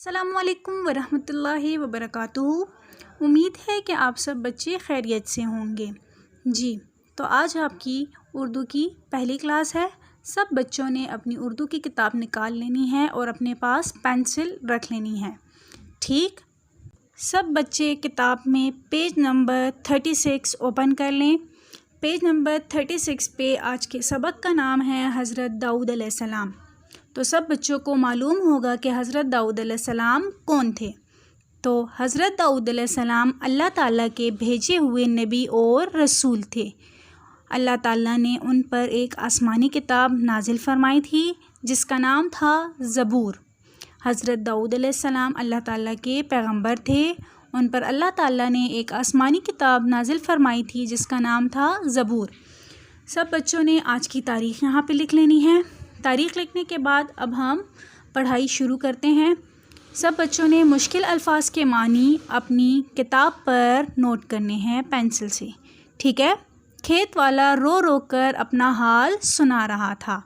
السلام علیکم ورحمۃ اللہ وبرکاتہ۔ امید ہے کہ آپ سب بچے خیریت سے ہوں گے۔ جی تو آج آپ کی اردو کی پہلی کلاس ہے۔ سب بچوں نے اپنی اردو کی کتاب نکال لینی ہے اور اپنے پاس پینسل رکھ لینی ہے، ٹھیک؟ سب بچے کتاب میں پیج نمبر 36 اوپن کر لیں۔ پیج نمبر 36 پہ آج کے سبق کا نام ہے حضرت داؤد علیہ السلام۔ تو سب بچوں کو معلوم ہوگا کہ حضرت داؤد علیہ السلام کون تھے۔ تو حضرت داؤد علیہ السلام اللہ تعالیٰ کے بھیجے ہوئے نبی اور رسول تھے۔ اللہ تعالیٰ نے ان پر ایک آسمانی کتاب نازل فرمائی تھی جس کا نام تھا زبور۔ حضرت داؤد علیہ السلام اللہ تعالیٰ کے پیغمبر تھے۔ ان پر اللہ تعالیٰ نے ایک آسمانی کتاب نازل فرمائی تھی جس کا نام تھا زبور۔ سب بچوں نے آج کی تاریخ یہاں پہ لکھ لینی ہے۔ تاریخ لکھنے کے بعد اب ہم پڑھائی شروع کرتے ہیں۔ سب بچوں نے مشکل الفاظ کے معنی اپنی کتاب پر نوٹ کرنے ہیں پینسل سے، ٹھیک ہے؟ کھیت والا رو رو کر اپنا حال سنا رہا تھا۔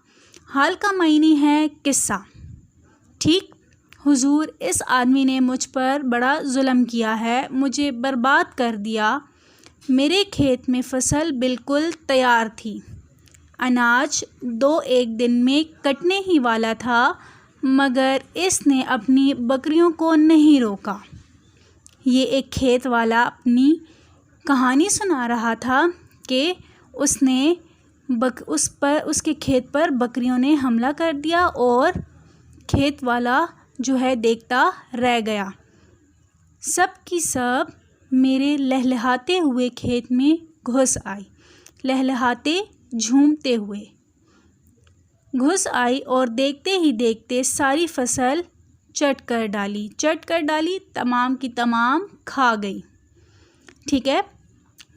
حال کا معنی ہے قصہ، ٹھیک؟ حضور، اس آدمی نے مجھ پر بڑا ظلم کیا ہے، مجھے برباد کر دیا۔ میرے کھیت میں فصل بالکل تیار تھی، اناج 2-1 دن میں کٹنے ہی والا تھا، مگر اس نے اپنی بکریوں کو نہیں روکا۔ یہ ایک کھیت والا اپنی کہانی سنا رہا تھا کہ اس کے کھیت پر بکریوں نے حملہ کر دیا اور کھیت والا جو ہے دیکھتا رہ گیا۔ سب کی سب میرے لہلہاتے ہوئے کھیت میں گھس آئی، لہلہاتے جھومتے ہوئے گھس آئی اور دیکھتے ہی دیکھتے ساری فصل چٹ کر ڈالی، تمام کی تمام کھا گئی، ٹھیک ہے؟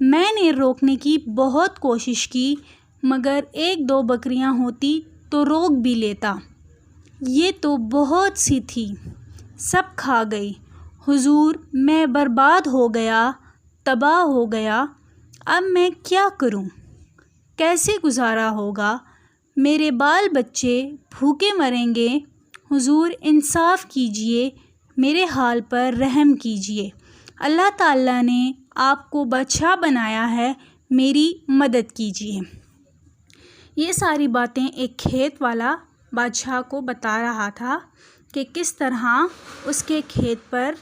میں نے روکنے کی بہت کوشش کی، مگر 1-2 بکریاں ہوتی تو روک بھی لیتا، یہ تو بہت سی تھی، سب کھا گئی۔ حضور، میں برباد ہو گیا، تباہ ہو گیا، اب میں کیا کروں؟ کیسے گزارا ہوگا؟ میرے بال بچے بھوکے مریں گے۔ حضور، انصاف کیجئے، میرے حال پر رحم کیجئے۔ اللہ تعالیٰ نے آپ کو بادشاہ بنایا ہے، میری مدد کیجئے۔ یہ ساری باتیں ایک کھیت والا بادشاہ کو بتا رہا تھا کہ کس طرح اس کے کھیت پر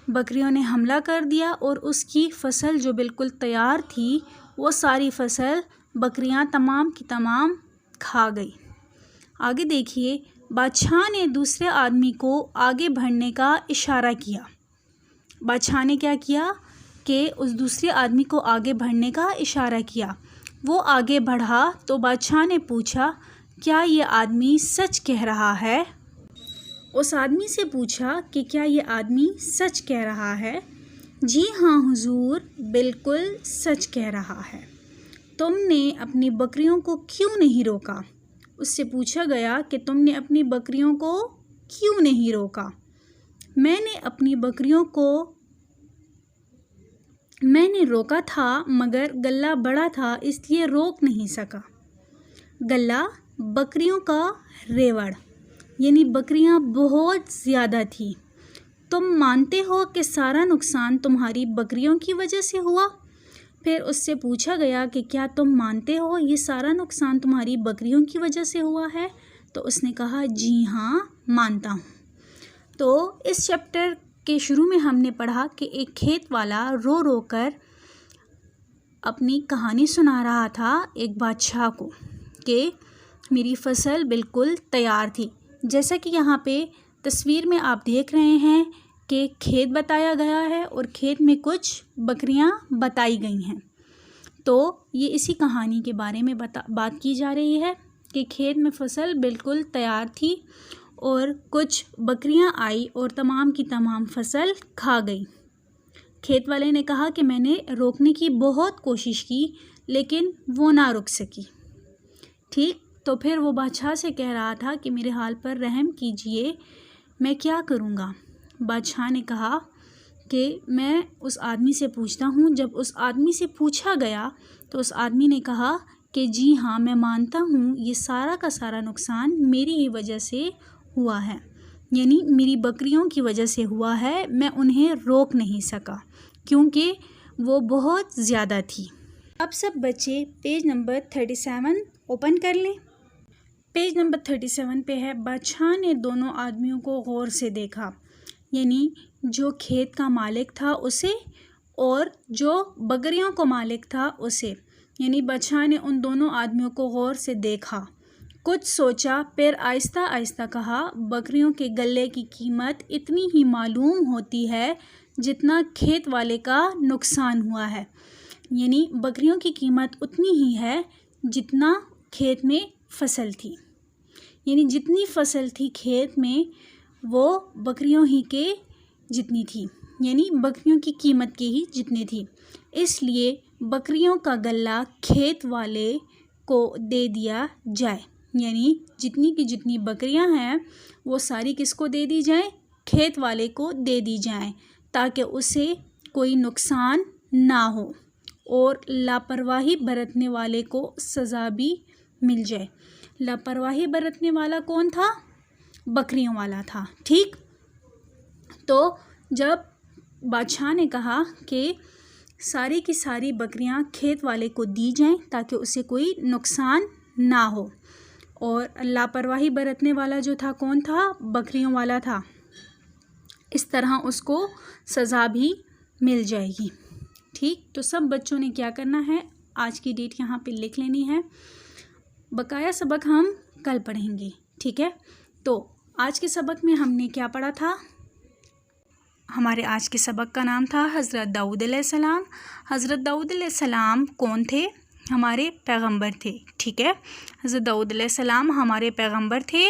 بکریوں نے حملہ کر دیا اور اس کی فصل جو بالکل تیار تھی وہ ساری فصل بکریاں تمام کی تمام کھا گئی۔ آگے دیکھیے، بادشاہ نے دوسرے آدمی کو آگے بڑھنے کا اشارہ کیا۔ بادشاہ نے کیا کیا کہ اس دوسرے آدمی کو آگے بڑھنے کا اشارہ کیا۔ وہ آگے بڑھا تو بادشاہ نے پوچھا، کیا یہ آدمی سچ کہہ رہا ہے؟ اس آدمی سے پوچھا کہ کیا یہ آدمی سچ کہہ رہا ہے؟ جی ہاں حضور، بالکل سچ کہہ رہا ہے۔ تم نے اپنی بکریوں کو کیوں نہیں روکا؟ اس سے پوچھا گیا کہ تم نے اپنی بکریوں کو کیوں نہیں روکا؟ میں نے اپنی بکریوں کو روکا تھا، مگر گلہ بڑا تھا اس لیے روک نہیں سکا۔ گلہ بکریوں کا ریوڑ، یعنی بکریاں بہت زیادہ تھی۔ تم مانتے ہو کہ سارا نقصان تمہاری بکریوں کی وجہ سے ہوا؟ پھر اس سے پوچھا گیا کہ کیا تم مانتے ہو یہ سارا نقصان تمہاری بکریوں کی وجہ سے ہوا ہے؟ تو اس نے کہا، جی ہاں، مانتا ہوں۔ تو اس چیپٹر کے شروع میں ہم نے پڑھا کہ ایک کھیت والا رو رو کر اپنی کہانی سنا رہا تھا ایک بادشاہ کو کہ میری فصل بالکل تیار تھی۔ جیسا کہ یہاں پہ تصویر میں آپ دیکھ رہے ہیں کہ کھیت بتایا گیا ہے اور کھیت میں کچھ بکریاں بتائی گئی ہیں۔ تو یہ اسی کہانی کے بارے میں بات کی جا رہی ہے کہ کھیت میں فصل بالکل تیار تھی اور کچھ بکریاں آئی اور تمام کی تمام فصل کھا گئی۔ کھیت والے نے کہا کہ میں نے روکنے کی بہت کوشش کی لیکن وہ نہ رک سکی، ٹھیک؟ تو پھر وہ بادشاہ سے کہہ رہا تھا کہ میرے حال پر رحم کیجئے، میں کیا کروں گا؟ بادشاہ نے کہا کہ میں اس آدمی سے پوچھتا ہوں۔ جب اس آدمی سے پوچھا گیا تو اس آدمی نے کہا کہ جی ہاں، میں مانتا ہوں یہ سارا کا سارا نقصان میری ہی وجہ سے ہوا ہے۔ یعنی میری بکریوں کی وجہ سے ہوا ہے، میں انہیں روک نہیں سکا کیونکہ وہ بہت زیادہ تھی۔ اب سب بچے پیج نمبر 37 اوپن کر لیں۔ پیج نمبر 37 پہ ہے، بادشاہ نے دونوں آدمیوں کو غور سے دیکھا، یعنی جو کھیت کا مالک تھا اسے اور جو بکریوں کو مالک تھا اسے، یعنی بادشاہ نے ان دونوں آدمیوں کو غور سے دیکھا، کچھ سوچا، پھر آہستہ آہستہ کہا، بکریوں کے گلے کی قیمت اتنی ہی معلوم ہوتی ہے جتنا کھیت والے کا نقصان ہوا ہے، یعنی بکریوں کی قیمت اتنی ہی ہے جتنا کھیت میں فصل تھی، یعنی جتنی فصل تھی کھیت میں وہ بکریوں ہی کے جتنی تھی، یعنی بکریوں کی قیمت کی ہی جتنی تھی، اس لیے بکریوں کا گلہ کھیت والے کو دے دیا جائے، یعنی جتنی کی جتنی بکریاں ہیں وہ ساری کس کو دے دی جائیں؟ کھیت والے کو دے دی جائیں، تاکہ اسے کوئی نقصان نہ ہو اور لاپرواہی برتنے والے کو سزا بھی مل جائے۔ لاپرواہی برتنے والا کون تھا؟ بکریوں والا تھا، ٹھیک؟ تو جب بادشاہ نے کہا کہ ساری کی ساری بکریاں کھیت والے کو دی جائیں تاکہ اسے کوئی نقصان نہ ہو، اور لاپرواہی برتنے والا جو تھا کون تھا؟ بکریوں والا تھا، اس طرح اس کو سزا بھی مل جائے گی، ٹھیک؟ تو سب بچوں نے کیا کرنا ہے؟ آج کی ڈیٹ یہاں پہ لکھ لینی ہے، بقایا سبق ہم کل پڑھیں گے، ٹھیک ہے؟ تو آج کے سبق میں ہم نے کیا پڑھا تھا؟ ہمارے آج کے سبق کا نام تھا حضرت داؤد علیہ السلام۔ حضرت داؤد علیہ السلام کون تھے؟ ہمارے پیغمبر تھے، ٹھیک ہے؟ حضرت داؤد علیہ السلام ہمارے پیغمبر تھے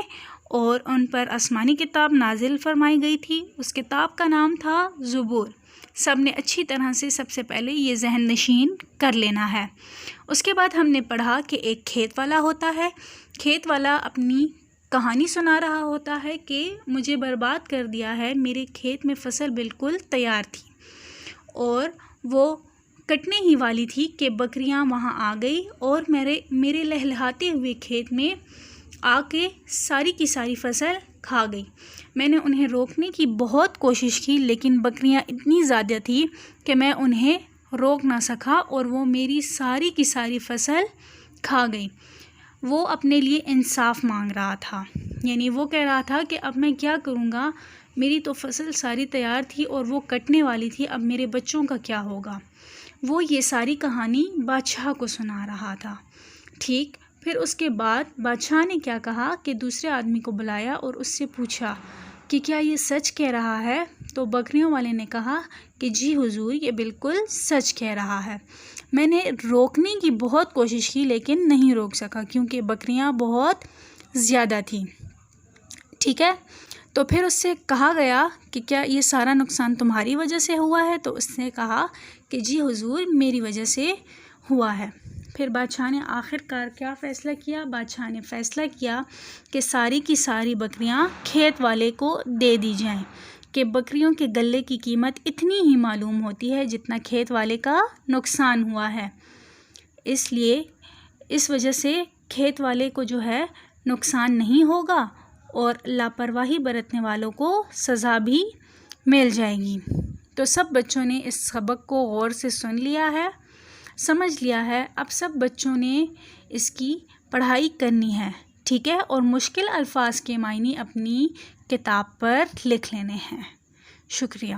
اور ان پر آسمانی کتاب نازل فرمائی گئی تھی، اس کتاب کا نام تھا زبور۔ سب نے اچھی طرح سے سب سے پہلے یہ ذہن نشین کر لینا ہے۔ اس کے بعد ہم نے پڑھا کہ ایک کھیت والا ہوتا ہے، کھیت والا اپنی کہانی سنا رہا ہوتا ہے کہ مجھے برباد کر دیا ہے، میرے کھیت میں فصل بالکل تیار تھی اور وہ کٹنے ہی والی تھی کہ بکریاں وہاں آ گئی اور میرے لہلہاتے ہوئے کھیت میں آ کے ساری کی ساری فصل کھا گئی۔ میں نے انہیں روکنے کی بہت کوشش کی لیکن بکریاں اتنی زیادہ تھی کہ میں انہیں روک نہ سکا اور وہ میری ساری کی ساری فصل کھا گئی۔ وہ اپنے لیے انصاف مانگ رہا تھا، یعنی وہ کہہ رہا تھا کہ اب میں کیا کروں گا، میری تو فصل ساری تیار تھی اور وہ کٹنے والی تھی، اب میرے بچوں کا کیا ہوگا۔ وہ یہ ساری کہانی بادشاہ کو سنا رہا تھا، ٹھیک؟ پھر اس کے بعد بادشاہ نے کیا کہا کہ دوسرے آدمی کو بلایا اور اس سے پوچھا کہ کیا یہ سچ کہہ رہا ہے؟ تو بکریوں والے نے کہا کہ جی حضور، یہ بالکل سچ کہہ رہا ہے، میں نے روکنے کی بہت کوشش کی لیکن نہیں روک سکا کیونکہ بکریاں بہت زیادہ تھیں، ٹھیک ہے؟ تو پھر اس سے کہا گیا کہ کیا یہ سارا نقصان تمہاری وجہ سے ہوا ہے؟ تو اس نے کہا کہ جی حضور، میری وجہ سے ہوا ہے۔ پھر بادشاہ نے آخر کار کیا فیصلہ کیا؟ بادشاہ نے فیصلہ کیا کہ ساری کی ساری بکریاں کھیت والے کو دے دی جائیں، کہ بکریوں کے گلے کی قیمت اتنی ہی معلوم ہوتی ہے جتنا کھیت والے کا نقصان ہوا ہے، اس لیے اس وجہ سے کھیت والے کو جو ہے نقصان نہیں ہوگا اور لاپرواہی برتنے والوں کو سزا بھی مل جائے گی۔ تو سب بچوں نے اس سبق کو غور سے سن لیا ہے، سمجھ لیا ہے، اب سب بچوں نے اس کی پڑھائی کرنی ہے، ٹھیک ہے؟ اور مشکل الفاظ کے معنی اپنی کتاب پر لکھ لینے ہیں۔ شکریہ۔